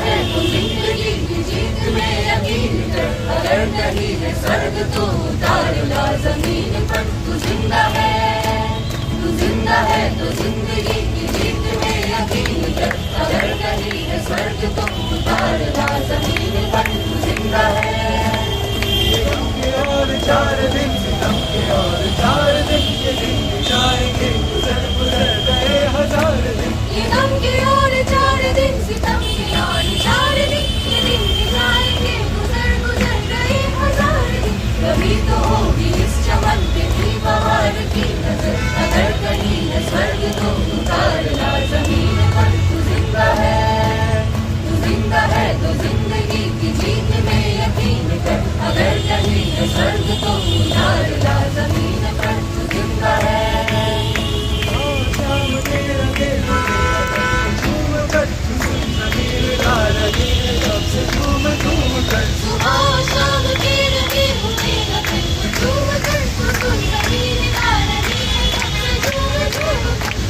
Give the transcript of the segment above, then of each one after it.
है तो जिंदगी की जीत में यकीन कर, अगर नहीं है स्वर्ग तो उतार ला जमीन पर। तू जिंदा है तो जिंदगी की जीत में यकीन कर, अगर नहीं है स्वर्ग तो उतार ला जमीन पर। तू जिंदा है। और 4 दिन सितम के और 4 दिन ये दिन जाएंगे गुजर गुजर गए 1000 दिन। ये गम के और 4 दिन सितम के और 4 दिन ये दिन जाएंगे गुजर गुजर गए 1000 दिन। कभी तो होगी इस चमन पे भी बहार की नजर, अगर कहीं है स्वर्ग तो उतार ला जमीन पर। तू जिंदा है तो जिंदगी की जीत में यकीन कर, अगर कहीं है स्वर्ग तो उतार ला जमीन पर। तू जिंदा है। शाम के रंगे झूम कर जमीन ला रही है जब से झूम कर। सुबह शाम के रंगे हुए लगे झूम कर, तू सुन जमीन ला रही है जब से झूम कर।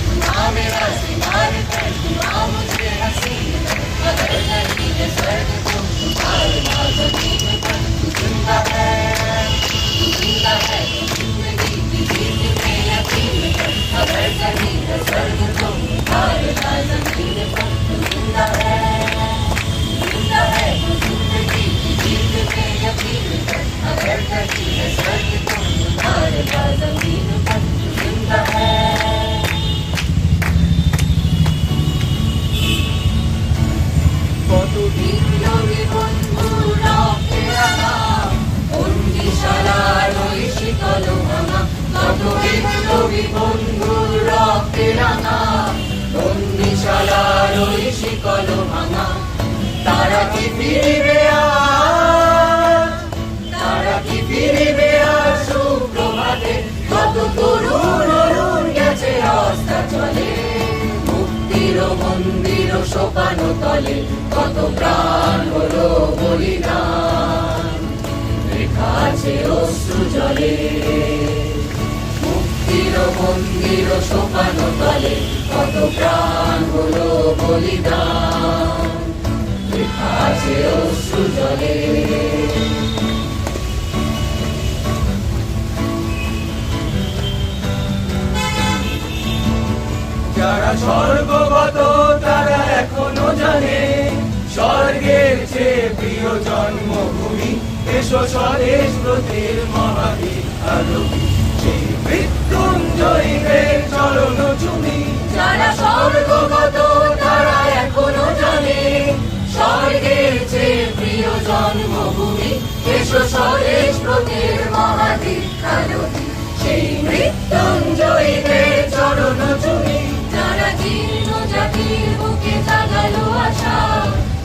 दुआ मेरा सिंगार कर, दुआ मुझे हसीन कर, अगर नहीं है स्वर्ग तो उतार ला जमीन पर। तू जिंदा है तो जिंदगी की जीत में यकीन कर, अगर नहीं है स्वर्ग तो उतार ला जमीन पर। तू जिंदा है तो जिंदगी की जीत में यकीन कर, अगर नहीं है स्वर्ग तो उतार ला जमीन पर। तू जिंदा है। কত বিপ্লবী বন্ধুরা ফেরানা বন্দিশালার ওই শীতল ভাঙা, কত বিপ্লবী বন্ধুরা ফেরানা বন্দিশালার ওই শীতল ভাঙা। তারা কি ফিরবে আজ, তারা কি ফিরবে আজ সুপ্রভাতে, কত তরুণ অরুণ গেছে রাস্তা চলে মুক্তির মন্দির সোপানো তলে, কত প্রাণ হলো বলিদান লেখা আছে অশ্রু জলে। মুক্তির মন্দির সোপানো তলে, কত প্রাণ হলো বলিদান লেখা আছে অশ্রু জলে। যারা স্বর্গগত তারা এখনো জানে স্বর্গের চেয়ে প্রিয় জন্মভূমি। এসো স্বদেশ ব্রতের মহাবীর আলোকী, সেই মৃত্যুঞ্জয়ীদের চরণ চুমি। যারা স্বর্গগত তারা এখনো জানে স্বর্গের চেয়ে প্রিয় জন্মভূমি। এসো স্বদেশ ব্রতের মহাবীর আলোকী, সেই মৃত্যুঞ্জয়ীদের চরণ চুমি। যারা জীর্ণ জাতির বুকে জাগালো আশা,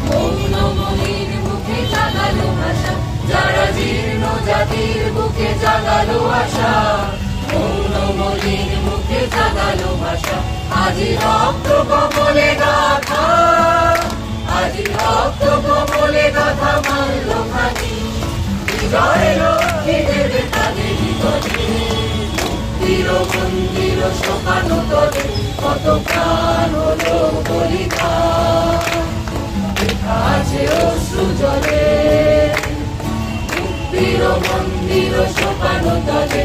মৌন মলির মুখে জাগালো ভাষা। যারা জীর্ণ জাতির বুকে জাগালো আশা, মৌন মলির মুখে জাগালো ভাষা। আজি রক্ত কমলে গাথা, আজি রক্ত কমলে গাথা মাল্য খানি বিজয় লক্ষ্মীদের তাদের গলে। মুক্তির মন্দির সোপানো তলে, কত প্রাণ হলো বলিদান লেখা আছে অশ্রু জলে। মুক্তির মন্দির সোপানো তলে,